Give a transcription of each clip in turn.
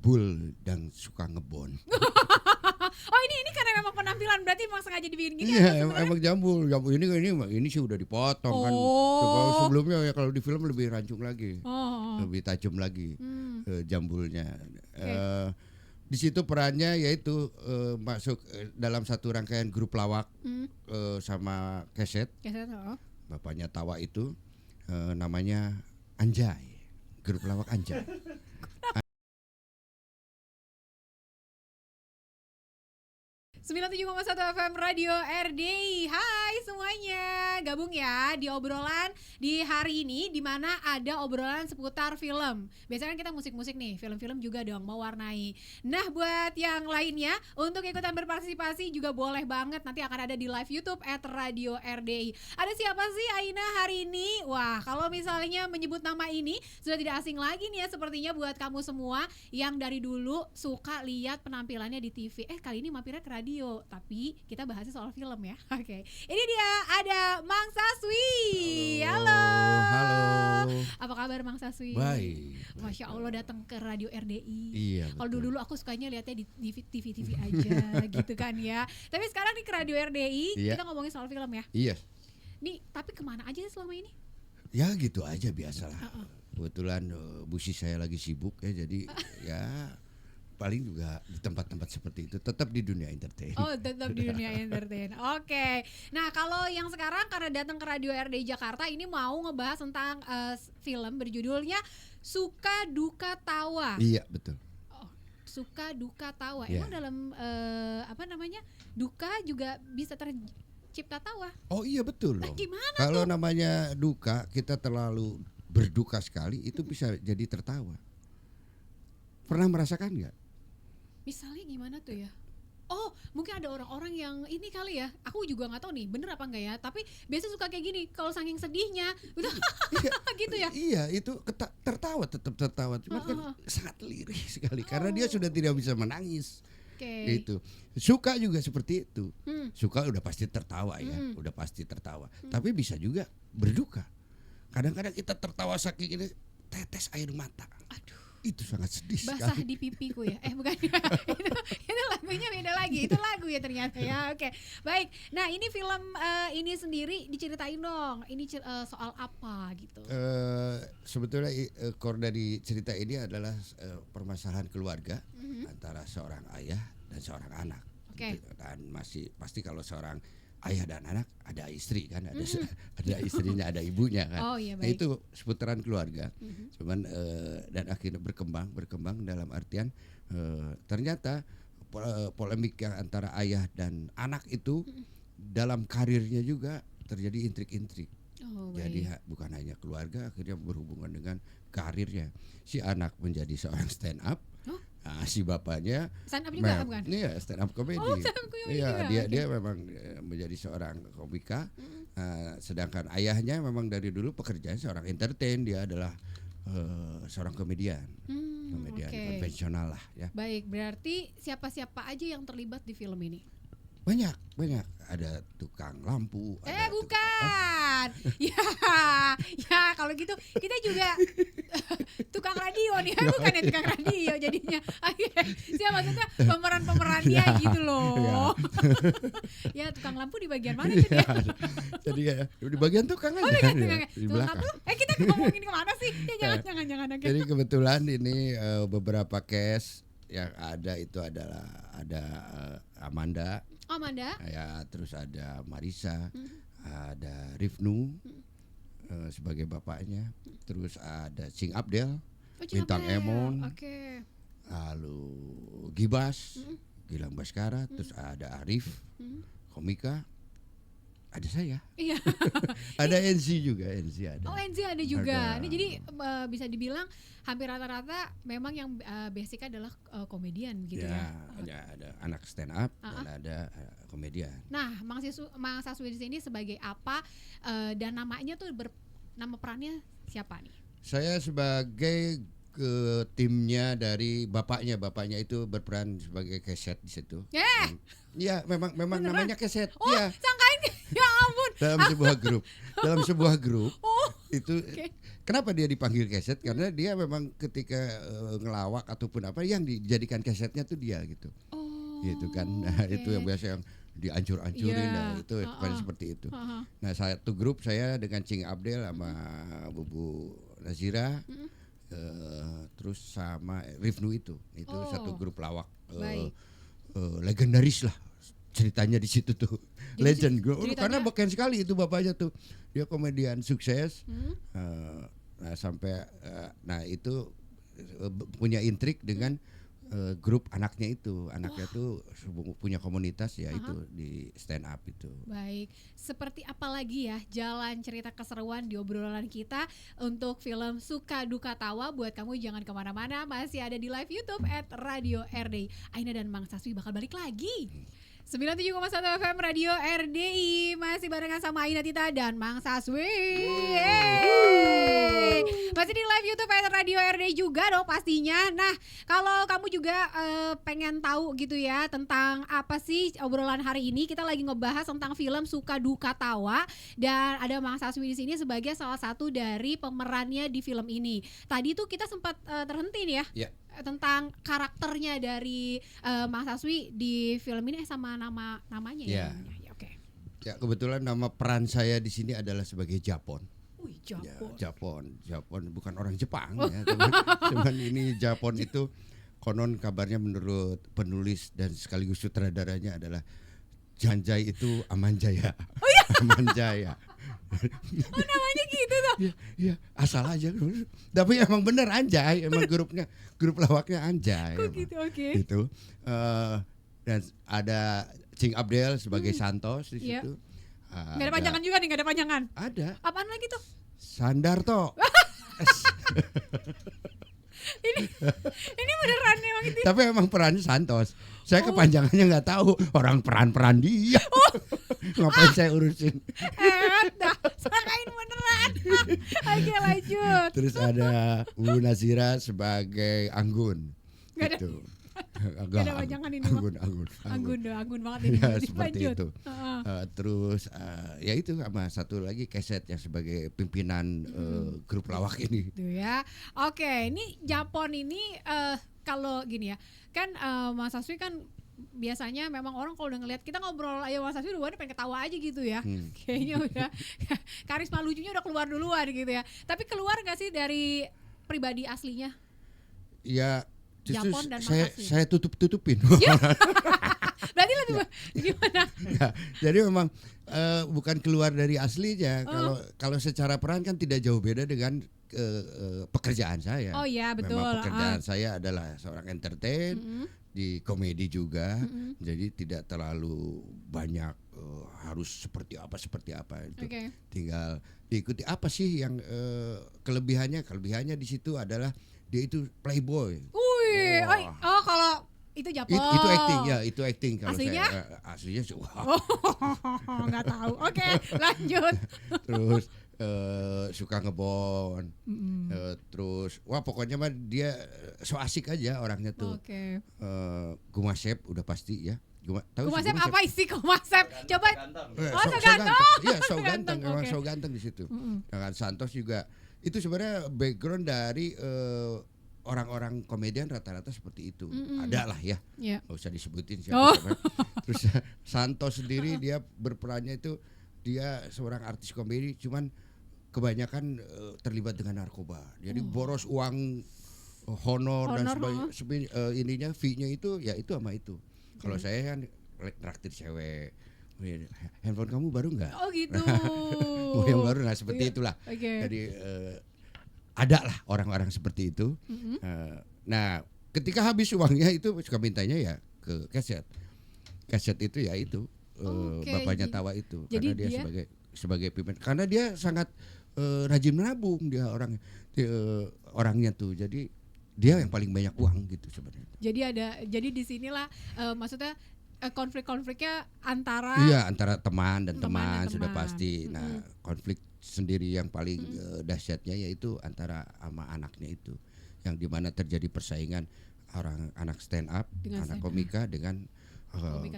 jambul dan suka ngebon. Oh ini karena memang penampilan berarti memang sengaja dibikin gini Iya, atau sebenarnya? emang jambul ini sih udah dipotong kan. Kalau Oh. sebelumnya ya kalau di film lebih rancung lagi, Oh. lebih tajam lagi jambulnya. Oke. Di situ perannya yaitu masuk dalam satu rangkaian grup lawak sama Keset. Ya, oh. Bapaknya Tawa itu namanya Anjay, grup lawak Anjay. 97,1 FM Radio RDI. Hai semuanya, gabung ya di obrolan di hari ini, di mana ada obrolan seputar film. Biasanya kan kita musik-musik nih, film-film juga dong mau warnai. Nah buat yang lainnya untuk ikutan berpartisipasi juga boleh banget. Nanti akan ada di live YouTube @Radio RDI. Ada siapa sih Aina hari ini? Wah kalau misalnya menyebut nama ini sudah tidak asing lagi nih ya, sepertinya buat kamu semua yang dari dulu suka lihat penampilannya di TV. Kali ini mampirnya ke radio, tapi kita bahasnya soal film ya. Oke. Ini dia ada Mang Saswi. Halo. Halo. Apa kabar Mang Saswi? Baik. Masya Allah datang ke radio RDI. Iya. Kalau dulu aku sukanya lihatnya di TV aja gitu kan ya. Tapi sekarang di ke radio RDI kita ngomongin soal film ya. Iya. Nih, tapi kemana aja sih selama ini? Ya gitu aja biasalah. Kebetulan busi saya lagi sibuk ya, jadi ya paling juga di tempat-tempat seperti itu, tetap di dunia entertain. Oh, tetap di dunia entertain. Oke. Nah, kalau yang sekarang karena datang ke Radio RDI Jakarta ini mau ngebahas tentang film berjudulnya Suka Duka Tawa. Iya, betul. Oh, Suka Duka Tawa. Yeah. Emang dalam duka juga bisa tercipta tawa. Oh iya betul loh. Gimana Kalau tuh? namanya duka, kita terlalu berduka sekali itu bisa jadi tertawa. Pernah merasakan nggak? Misalnya gimana tuh ya? Oh, mungkin ada orang-orang yang ini kali ya. Aku juga nggak tahu nih, bener apa enggak ya. Tapi biasa suka kayak gini. Kalau saking sedihnya, udah gitu ya. Iya, itu tertawa, tetap tertawa. Cuma kan sangat lirih sekali karena dia sudah tidak bisa menangis. Itu suka juga seperti itu. Suka udah pasti tertawa ya, udah pasti tertawa. Tapi bisa juga berduka. Kadang-kadang kita tertawa saking ini tetes air mata. Aduh. Itu sangat sedih basah sekali. di pipiku ya. Bukan ya. itu lagunya beda lagi. Itu lagu ya ternyata ya. Oke. Baik. Nah, ini film ini sendiri diceritain dong. Ini soal apa gitu. Sebetulnya core dari cerita ini adalah permasalahan keluarga antara seorang ayah dan seorang anak. Oke. Dan masih pasti kalau seorang ayah dan anak ada istri kan, ada istrinya, ada ibunya kan. Oh, iya, Nah, baik. itu seputaran keluarga. Cuman dan akhirnya berkembang dalam artian ternyata polemik yang antara ayah dan anak itu dalam karirnya juga terjadi intrik-intrik. Oh, Jadi baik. bukan hanya keluarga, akhirnya berhubungan dengan karirnya. Si anak menjadi seorang stand up. Nah, si bapaknya Stand up juga bukan? Iya, stand up comedy. Oh, stand up comedy Iya, juga. dia memang menjadi seorang komika. Sedangkan ayahnya memang dari dulu pekerjaan seorang entertain, dia adalah seorang komedian. Komedian oke. konvensional lah ya. Baik, berarti siapa-siapa aja yang terlibat di film ini? Banyak. Ada tukang lampu, ada Bukan. Ya kalau gitu kita juga tukang radio nih, bukan ya tukang radio jadinya. Saya maksudnya pemeran-pemerannya gitu loh. Ya tukang lampu di bagian mana tuh dia? Jadi ya di bagian tukang aja. Tukang Di belakang. lampu. Kita ngomongin kemana sih? Ya, jangan. Okay. Jadi kebetulan ini beberapa case yang ada itu adalah ada Amanda. Amanda. Ya, terus ada Marisa, ada Rifnu sebagai bapaknya, terus ada Cing Abdel, Bintang Emon, Oke. lalu Gibas, Gilang Baskara, terus ada Arif, komika, ada saya, Iya. ada NC juga, NC ada. Oh, NZ ada juga. Ada. Ini jadi bisa dibilang hampir rata-rata memang yang basicnya adalah komedian gitu ya. Ada anak stand up dan ada komedian. Nah, Mang Saswi di sini sebagai apa dan namanya tuh nama perannya siapa nih? Saya sebagai timnya dari bapaknya itu berperan sebagai Keset di situ. Iya, memang Beneran? namanya Keset. Oh, Iya. sangkain ya ampun. Dalam sebuah grup. Itu Okay. kenapa dia dipanggil keset? Karena dia memang ketika ngelawak ataupun apa yang dijadikan kesetnya tuh dia gitu. Gitu kan. Nah, itu yang biasa yang dihancur-hancurin itu pada seperti itu. Nah, satu grup saya dengan Cing Abdel sama Bubu Nazira, terus sama Rifnu itu satu grup lawak legendaris lah ceritanya di situ tuh. Legend karena beken sekali itu bapaknya tuh, dia komedian sukses. Nah sampai nah itu punya intrik dengan grup anaknya tuh punya komunitas ya itu di stand up itu. Baik, seperti apa lagi ya jalan cerita keseruan di obrolan kita untuk film Suka Duka Tawa. Buat kamu jangan kemana-mana, masih ada di live YouTube @Radio RDI. Aina dan Mang Saswi bakal balik lagi. 97,1 FM Radio RDI masih barengan sama Aina Tita dan Mang Saswi. Masih di live YouTube Radio RDI juga dong pastinya. Nah, kalau kamu juga pengen tahu gitu ya tentang apa sih obrolan hari ini, kita lagi ngebahas tentang film Suka Duka Tawa dan ada Mang Saswi di sini sebagai salah satu dari pemerannya di film ini. Tadi tuh kita sempat terhenti nih ya. Yeah. Tentang karakternya dari Mang Saswi di film ini sama namanya ya. Ya, oke. Ya, kebetulan nama peran saya di sini adalah sebagai Japon. Wih, Japon. Ya, Japon bukan orang Jepang ya, cuman ini Japon itu konon kabarnya menurut penulis dan sekaligus sutradaranya adalah Janjai itu Amanjaya. Oh iya? Amanjaya. Oh namanya gitu tuh. Iya, asal aja. Tapi emang bener Anjay, emang grup lawaknya Anjay. Kok gitu, oke. Gitu. Dan ada Cing Abdel sebagai Santos di situ. Gak ada panjangan juga nih, gak ada panjangan. Ada. Apaan lagi tuh? Sandarto. ini beneran emang gitu. Tapi emang perannya Santos. Saya kepanjangannya nggak tahu, orang peran dia. Ngapain saya urusin? Dah, sangkain beneran. Oke lanjut. Terus ada Bu Nazira sebagai Anggun. Gak ada. Gitu. Gak ada panjangan ini. Anggun banget ini. Ya seperti itu. Terus ya itu sama satu lagi Keset yang sebagai pimpinan grup lawak ini. Tuh ya. Oke, ini Japon ini kalau gini ya, kan Mas Saswi kan biasanya memang orang kalau udah ngelihat kita ngobrol aja Mas Saswi udah pengen ketawa aja gitu ya. Kayaknya udah karisma lucunya udah keluar duluan gitu ya. Tapi keluar gak sih dari pribadi aslinya? Ya justru Japon dan saya tutupin. Ya. Berarti lebih gimana? Ya, jadi memang bukan keluar dari aslinya. Kalau secara peran kan tidak jauh beda dengan pekerjaan saya. Oh iya betul. Memang pekerjaan saya adalah seorang entertain di komedi juga. Jadi tidak terlalu banyak harus seperti apa itu. Tinggal diikuti apa sih yang kelebihannya di situ adalah dia itu playboy. Wih, kalau itu Japon. Itu acting kalau aslinya? saya aslinya sih. Nggak tahu. Oke, lanjut. Terus suka ngebon. Terus pokoknya mah dia so asik aja orangnya tuh. Oke. Gumasep udah pasti ya. Gumasep apa isi Gumasep? Coba. So ganteng. Iya, so ganteng. Emang so ganteng di situ. Dengan Santos juga itu sebenarnya background dari orang-orang komedian rata-rata seperti itu. Ada lah ya. Nggak usah disebutin siapa. Terus Santos sendiri dia berperannya itu dia seorang artis komedi, cuman kebanyakan terlibat dengan narkoba. Jadi boros uang honor dan sebagainya, ininya fee-nya itu ya itu sama itu. Kalau saya kan traktir cewek, handphone kamu baru nggak? Oh gitu. Yang baru lah seperti itulah. Jadi ada lah orang-orang seperti itu. Nah, ketika habis uangnya itu suka mintanya ya ke Keset. Keset itu ya itu bapaknya Tawa itu. Karena dia sebagai pimpinan. Karena dia sangat rajin menabung dia orangnya tuh. Jadi dia yang paling banyak uang gitu sebenarnya. Jadi di sinilah maksudnya konflik-konfliknya antara teman dan teman sudah pasti. Nah, konflik sendiri yang paling dahsyatnya yaitu antara sama anaknya itu, yang dimana terjadi persaingan anak stand up, anak komika dengan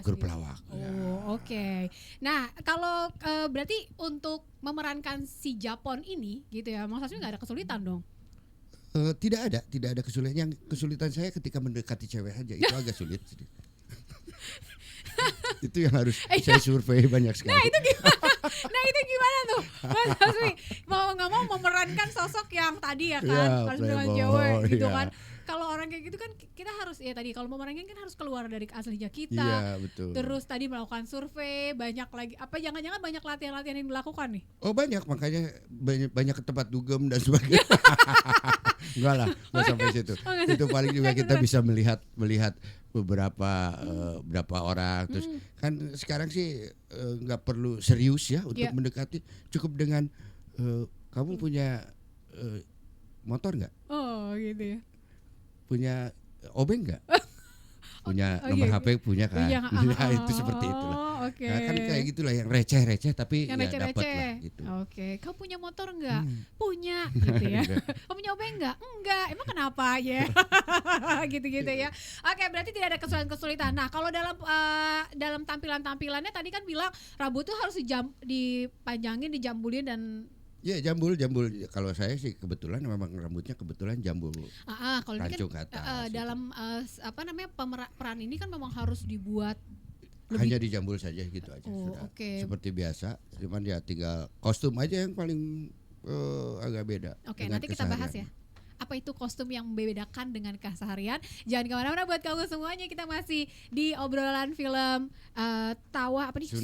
grup pelawak. Oh, oke. Nah, kalau berarti untuk memerankan si Japon ini gitu ya, Mas Hasmi nggak ada kesulitan dong? Tidak ada kesulitan. Yang kesulitan saya ketika mendekati cewek aja itu agak sulit. Itu yang harus saya survei banyak sekali. Nah itu gimana tuh Mas Hasmi? Mau nggak mau memerankan sosok yang tadi ya kan, harus dengan Jawa gitu kan. Kalau orang kayak gitu kan kita harus ya tadi kalau memerankan kan harus keluar dari aslinya kita. Iya, betul. Terus tadi melakukan survei, banyak lagi apa jangan-jangan banyak latihan-latihan yang dilakukan nih? Oh banyak, makanya banyak ke tempat dugem dan sebagainya. Enggak lah, nggak sampai situ. Itu paling juga kita bisa melihat beberapa orang. Terus kan sekarang sih nggak perlu serius ya untuk mendekati, cukup dengan kamu punya motor nggak? Oh gitu ya. Punya obeng nggak? Punya nomor HP punya kan? Nah, itu seperti itulah. Okay. Nah, kan kayak gitulah yang receh-receh tapi yang ya dapat lah gitu. Oke. Kamu punya motor nggak? Punya gitu ya. Kamu punya obeng nggak? Enggak. Emang kenapa ya? Gitu-gitu ya. Oke, berarti tidak ada kesulitan-kesulitan. Nah, kalau dalam tampilan-tampilannya tadi kan bilang rambut tuh harus dipanjangin, dijambulin dan ya jambul. Kalau saya sih kebetulan memang rambutnya kebetulan jambul. Kalau ini kan dalam peran ini kan memang harus dibuat hanya dijambul saja gitu aja sudah. Seperti biasa, cuman ya tinggal kostum aja yang paling agak beda. Oke, nanti kita bahas ya. Apa itu kostum yang membedakan dengan keseharian? Jangan kemana-mana buat kamu semuanya, kita masih di obrolan film Tawa apa nih?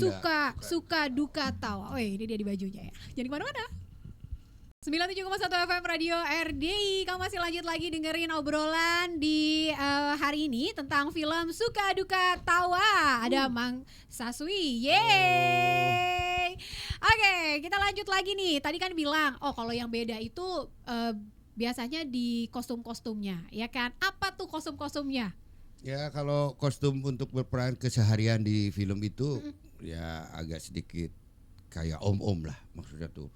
Suka Duka Tawa. Oh ini dia di bajunya ya. Jangan kemana-mana. 97,1 FM Radio RDI. Kamu masih lanjut lagi dengerin obrolan di hari ini tentang film Suka Duka Tawa. Ada Mang Saswi. Yeay. Oke, kita lanjut lagi nih. Tadi kan bilang, kalau yang beda itu biasanya di kostum-kostumnya, ya kan? Apa tuh kostum-kostumnya? Ya kalau kostum untuk berperan keseharian di film itu ya agak sedikit kayak om-om lah maksudnya tuh.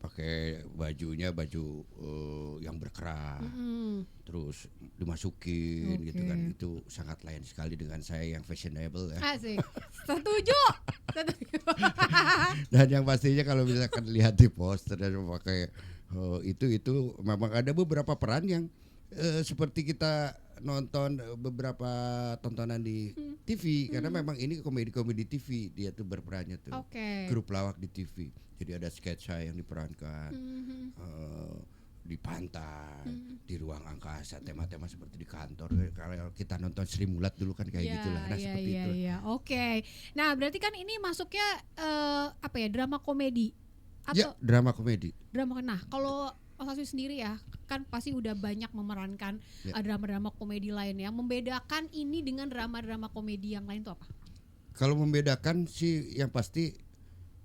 Pakai bajunya baju yang berkerah, terus dimasukin gitu kan, itu sangat lain sekali dengan saya yang fashionable ya. Asik, setuju. Dan yang pastinya kalau misalkan lihat di poster dan pakai itu memang ada beberapa peran yang seperti kita nonton beberapa tontonan di TV karena memang ini komedi TV dia tuh berperannya tuh grup lawak di TV. Jadi ada sketsa yang diperankan di pantai, di ruang angkasa, tema-tema seperti di kantor. Kalau kita nonton Sri Mulat dulu kan kayak gitulah. Nah seperti itu. Oke. Nah berarti kan ini masuknya drama komedi atau? Ya drama komedi. Nah kalau Mas Hasmi sendiri ya kan pasti udah banyak memerankan drama-drama komedi lain ya. Membedakan ini dengan drama-drama komedi yang lain itu apa? Kalau membedakan sih yang pasti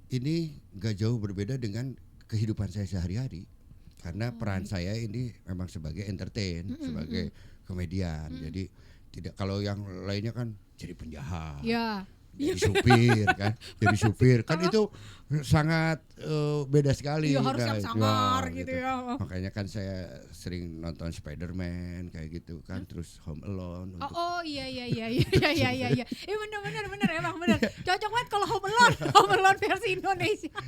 ini gak jauh berbeda dengan kehidupan saya sehari-hari. Karena peran saya ini memang sebagai entertain, sebagai komedian. Jadi tidak, kalau yang lainnya kan jadi penjahat. Jadi supir kan itu sangat beda sekali. Iya harus yang sangar gitu ya. Makanya kan saya sering nonton Spider-Man kayak gitu kan, terus Home Alone. Iya. Bener emang bener. Cocok banget kalau Home Alone versi Indonesia.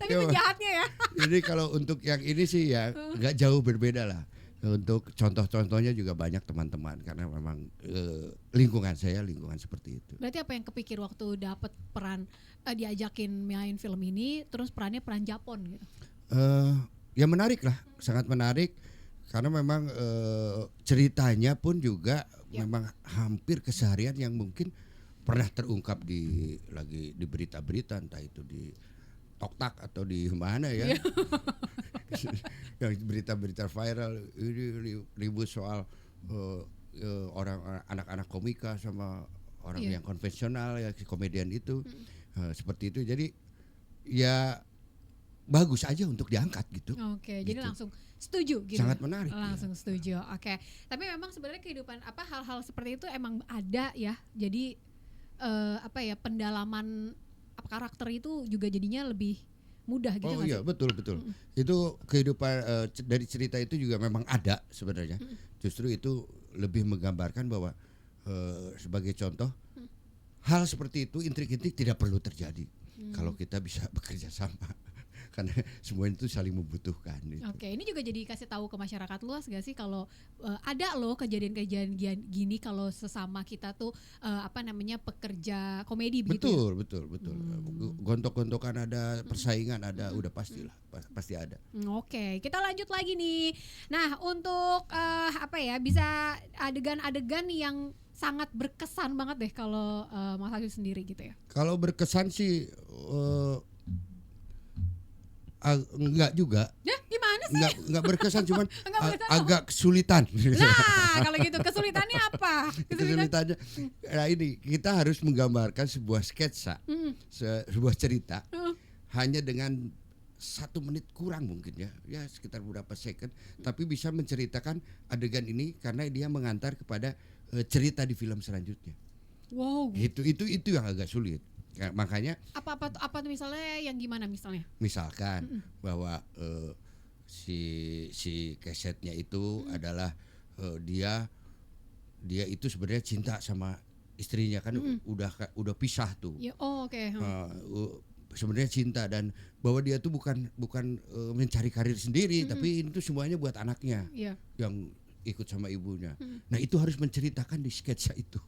Tapi penjahatnya ya. Jadi kalau untuk yang ini sih ya nggak jauh berbeda lah. Untuk contoh-contohnya juga banyak teman-teman karena memang lingkungan seperti itu. Berarti apa yang kepikir waktu dapat peran diajakin main film ini, terus perannya peran Japon gitu? Ya menarik lah, sangat menarik karena memang ceritanya pun juga memang hampir keseharian yang mungkin pernah terungkap di berita-berita, entah itu di Toktak atau di mana ya. Yang berita-berita viral ini ribut soal orang anak-anak komika sama orang yang konvensional ya, komedian itu seperti itu. Jadi ya bagus aja untuk diangkat gitu. Oke, jadi langsung setuju gitu. Sangat menarik. Langsung setuju. Oke. Tapi memang sebenarnya kehidupan hal-hal seperti itu emang ada ya. Jadi pendalaman karakter itu juga jadinya lebih mudah gitu. Oh iya, betul. Itu kehidupan dari cerita itu juga memang ada sebenarnya. Justru itu lebih menggambarkan bahwa sebagai contoh, hal seperti itu intrik-intrik tidak perlu terjadi kalau kita bisa bekerja sama. Karena semua itu saling membutuhkan. Gitu. Oke, ini juga jadi kasih tahu ke masyarakat luas gak sih kalau ada loh kejadian-kejadian gini kalau sesama kita tuh pekerja komedi begitu. Betul. Gontok-gontokan ada, persaingan ada, udah pastilah, pasti ada. Oke, kita lanjut lagi nih. Nah, untuk bisa adegan-adegan yang sangat berkesan banget deh kalau Mas Ayu sendiri gitu ya. Kalau berkesan sih enggak juga. Ya, gimana sih? Enggak berkesan, cuman agak kesulitan. Nah, kalau gitu kesulitannya apa? Kesulitannya, nah ini kita harus menggambarkan sebuah sketsa, sebuah cerita hanya dengan 1 menit kurang mungkin ya sekitar beberapa second, tapi bisa menceritakan adegan ini karena dia mengantar kepada cerita di film selanjutnya. Wow. Itu yang agak sulit. Ya, makanya apa tuh misalnya yang gimana misalnya? Misalkan bahwa si kesetnya itu adalah dia itu sebenarnya cinta sama istrinya kan udah pisah tuh. Ya, oke. Sebenarnya cinta dan bahwa dia tuh bukan mencari karir sendiri tapi itu semuanya buat anaknya yang ikut sama ibunya. Nah, itu harus menceritakan di sketsa itu.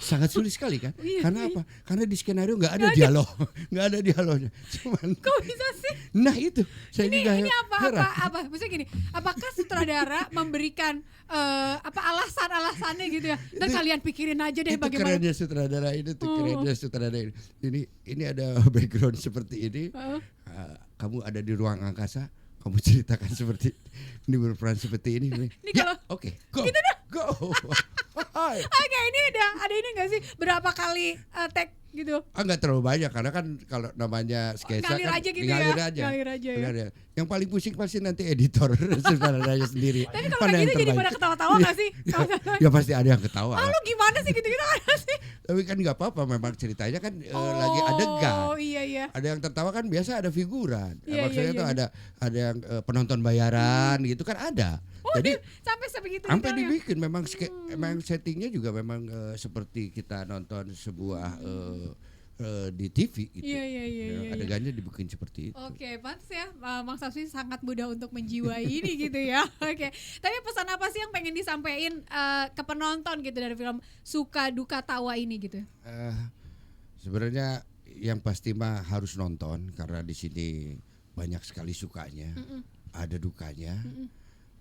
Sangat sulit sekali kan? Karena apa? Karena di skenario nggak ada dialog, nggak ada dialognya. Cuman kok bisa sih? Nah itu, saya juga ini apa? Maksudnya gini, apakah sutradara memberikan alasan-alasannya gitu ya? Dan kalian pikirin aja deh bagaimana. Kerennya sutradara ini tuh kerennya sutradara ini. Ini ada background seperti ini. Kamu ada di ruang angkasa. Kamu ceritakan seperti ini, berperan seperti ini. Ya, oke, go. Gitu dah. Go. Oke, ini ada ini nggak sih berapa kali take gitu? Enggak terlalu banyak karena kan kalau namanya sketsa ngalir kan aja gitu ngalir ya. aja. Ngalir aja ya. Yang paling pusing pasti nanti editor sutradaranya sendiri. Tapi kalau kayak gitu jadi pada ketawa-tawa nggak sih? Ya pasti ada yang ketawa. Lu gimana sih gitu-gitu ada sih? Tapi kan nggak apa-apa, memang ceritanya kan lagi adegan. Oh iya. Ada yang tertawa kan biasa ada figuran. Maksudnya tuh iya. ada yang penonton bayaran gitu kan ada. Jadi sampai sebegitu. Sampai dibikin memang settingnya juga memang seperti kita nonton sebuah di TV gitu. Iya. Adegannya dibikin seperti itu. Oke, pantas ya Mang Safsi sangat mudah untuk menjiwai ini gitu ya. Oke. Tapi pesan apa sih yang pengen disampaikan ke penonton gitu dari film Suka Duka Tawa ini gitu? Sebenarnya yang pasti mah harus nonton karena di sini banyak sekali sukanya, ada dukanya.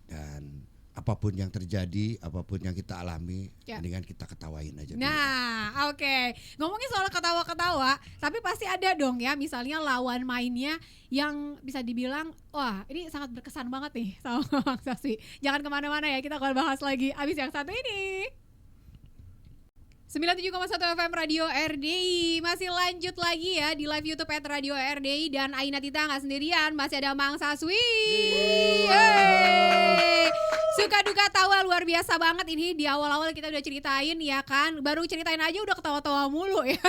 Dan apapun yang terjadi, apapun yang kita alami, mendingan kita ketawain aja. Nah, oke. Ngomongin soal ketawa-ketawa, tapi pasti ada dong ya, misalnya lawan mainnya yang bisa dibilang, wah ini sangat berkesan banget nih sama Mang Safsi. Jangan kemana-mana ya, kita akan bahas lagi abis yang satu ini. 97,1 FM Radio RDI. Masih lanjut lagi ya di live YouTube Radio RDI. Dan Aina Tita gak sendirian, masih ada Mang Safsi. Suka duka tawa luar biasa banget ini. Di awal-awal kita udah ceritain ya kan. Baru ceritain aja udah ketawa-tawa mulu ya.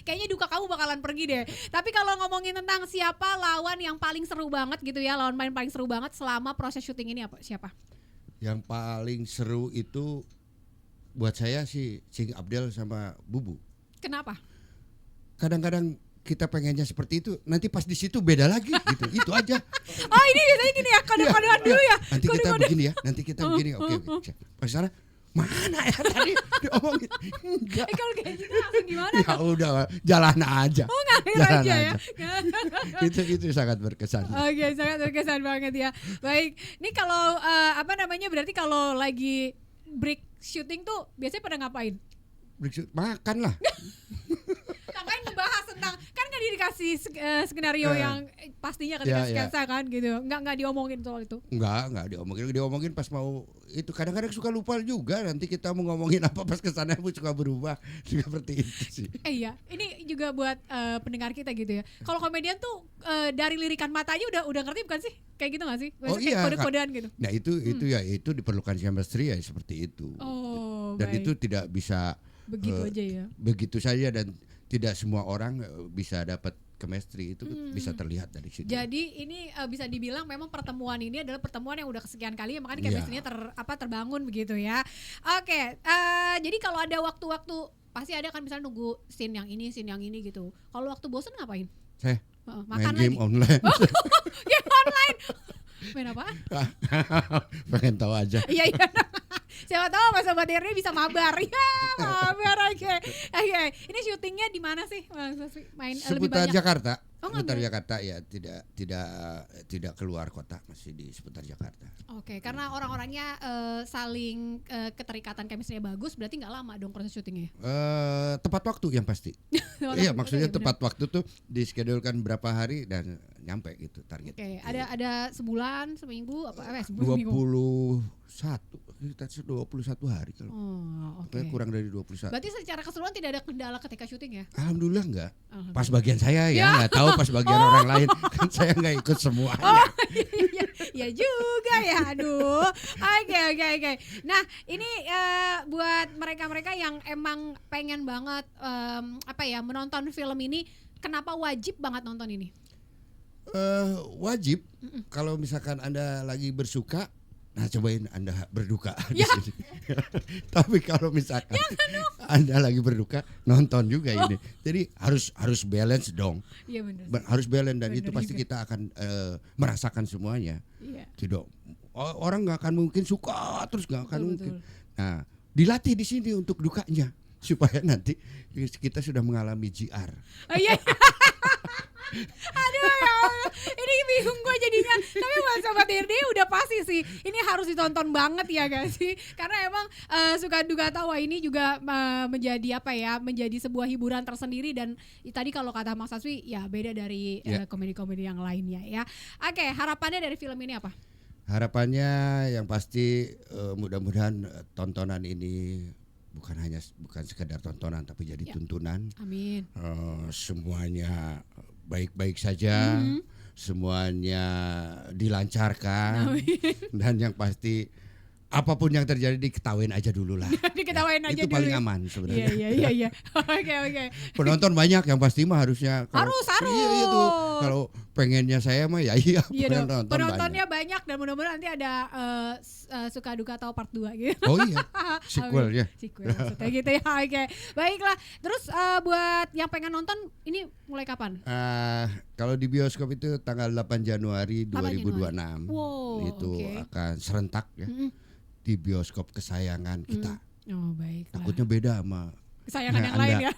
Kayaknya duka kamu bakalan pergi deh. Tapi kalau ngomongin tentang siapa lawan yang paling seru banget gitu ya, lawan main paling seru banget selama proses syuting ini siapa? Yang paling seru itu buat saya sih Cing Abdel sama Bubu. Kenapa? Kadang-kadang kita pengennya seperti itu, nanti pas di situ beda lagi gitu. Itu aja. Oh, ini biasanya gini ya, kode-kodean dulu ya. Nanti kita begini ya, nanti kita begini. Oke. Pas sana mana ya tadi diomongin? Enggak. Kalau kayak gitu langsung gimana? Ya udah, jalan aja. Oh, ngalir aja ya. Itu sangat berkesan. Oke, sangat berkesan banget ya. Baik, ini kalau berarti kalau lagi break syuting tuh biasanya pada ngapain? Makan lah. Ngapain membahas tentang, kan nggak dikasih skenario yang pastinya ketika sketsa kan gitu, nggak diomongin soal itu? Nggak diomongin pas mau itu. Kadang-kadang suka lupa juga, nanti kita mau ngomongin apa pas kesana pun suka berubah seperti itu sih. Iya, ini juga buat pendengar kita gitu ya. Kalau komedian tuh dari lirikan mata aja udah ngerti bukan sih? Kayak gitu nggak sih? Kayak kode-kodean gitu. Nah itu diperlukan chemistry ya seperti itu. Oh, dan baik. itu tidak bisa begitu aja ya. Begitu saja dan tidak semua orang bisa dapat chemistry itu bisa terlihat dari situ. Jadi ini bisa dibilang memang pertemuan ini adalah pertemuan yang udah kesekian kali, makanya chemistry-nya terbangun begitu ya. Oke, jadi kalau ada waktu-waktu pasti ada kan, misalnya nunggu scene yang ini gitu. Kalau waktu bosen ngapain? Saya makan main game lagi. online. Game online. Main apa? Pengen tahu aja. Iya. Siapa tahu Mas Sobat RD bisa mabar. Ya, mabar oke. Ini syutingnya di mana sih? Main lebih Seputar banyak. Jakarta. Oh, Seputar Jakarta ya, tidak keluar kota, masih di seputar Jakarta. Oke, karena orang-orangnya saling keterikatan chemistry-nya bagus, berarti nggak lama dong proses syutingnya. Tepat waktu yang pasti. Iya, maksudnya tepat waktu tuh diskedulkan berapa hari dan nyampe gitu target. Oke, ada sebulan, seminggu apa? Seminggu. 21 hari kalau. Kurang dari 21. Berarti secara keseluruhan tidak ada kendala ketika syuting ya? Alhamdulillah enggak. Pas bagian saya ya, nggak tahu pas bagian orang lain kan saya nggak ikut semuanya. Ya juga ya, aduh. Oke. Nah ini buat mereka-mereka yang emang pengen banget menonton film ini, kenapa wajib banget nonton ini? Wajib. Kalau misalkan Anda lagi bersuka, nah cobain Anda berduka di sini. Tapi kalau misalkan Anda lagi berduka, nonton juga ini. Jadi harus balance dong. Iya benar. Harus balance dan Bener itu pasti juga. kita akan merasakan semuanya. Iya. Tidak, orang nggak akan mungkin suka terus nggak akan Betul. mungkin. Nah, dilatih di sini untuk dukanya supaya nanti kita sudah mengalami GR. Iya. Aduh ya Allah, ini bingung gue jadinya. Tapi Mas Sobat RD udah pasti sih, ini harus ditonton banget ya guys sih. Karena emang Suka Duka Tawa ini juga menjadi menjadi sebuah hiburan tersendiri. Dan tadi kalau kata Mas Aswi ya beda dari komedi-komedi yang lainnya ya. Oke, harapannya dari film ini apa? Harapannya yang pasti mudah-mudahan tontonan ini bukan sekedar tontonan tapi jadi tuntunan. Amin. Semuanya baik-baik saja, semuanya dilancarkan. Dan yang pasti apapun yang terjadi diketawain aja dulu lah. Diketawain aja itu dulu. paling aman sebenarnya. Iya. Oke. Penonton banyak yang pasti mah harusnya. Harus. Iya itu. Kalau pengennya saya mah ya iya. Penontonnya banyak dan mudah-mudahan nanti ada Suka Duka Tawa part 2 gitu. Oh iya. Sequel ya. Sequel maksudnya gitu ya. Oke. Baiklah. Terus buat yang pengen nonton ini mulai kapan? Kalau di bioskop itu tanggal 8 Januari 2026. Wow, itu akan serentak ya. Di bioskop kesayangan kita. Oh baik. Takutnya beda sama kesayangan yang lain ya.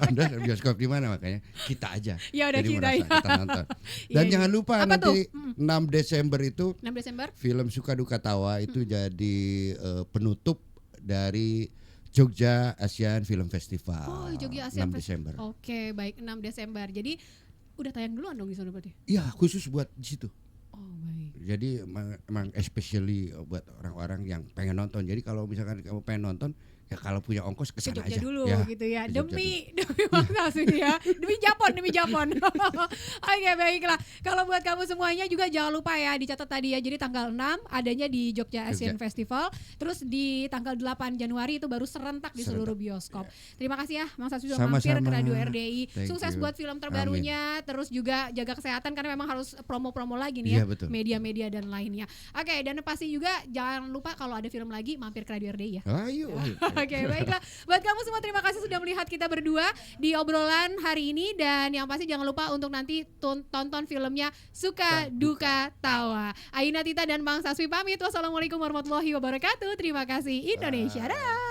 Anda bioskop di mana, makanya kita aja. Ya udah Jadi kita kita nonton. Dan jangan lupa apa nanti 6 Desember itu 6 Desember film Suka Duka Tawa itu jadi penutup dari Jogja Asian Film Festival. Oh, Jogja Asian 6 Desember. Oke, baik 6 Desember. Jadi udah tayang duluan dong di sana berarti? Iya, khusus buat di situ. Oh, baik. Jadi emang especially buat orang-orang yang pengen nonton. Jadi kalau misalkan kamu pengen nonton, ya kalau punya ongkos ke sana Jogja aja. dulu ya, gitu ya. ke Jogja Demi Mas Aswi ya. Demi Japon. Oke, baiklah. Kalau buat kamu semuanya juga jangan lupa ya dicatat tadi ya. Jadi tanggal 6 adanya di Jogja Asian Festival. Terus di tanggal 8 Januari itu baru serentak di seluruh bioskop. Terima kasih ya Mas Aswi sudah mampir ke Radio RDI. Sukses buat film terbarunya. Amin. Terus juga jaga kesehatan karena memang harus promo-promo lagi nih ya. Media-media dan lainnya. Oke, dan pasti juga jangan lupa kalau ada film lagi mampir ke Radio RDI ya. Ayo. Oke, baiklah. Buat kamu semua terima kasih sudah melihat kita berdua di obrolan hari ini. Dan yang pasti jangan lupa untuk nanti tonton filmnya Suka Duka Tawa. Aina Tita dan Bang Saswi pamit. Wassalamualaikum warahmatullahi wabarakatuh. Terima kasih Indonesia. Dah.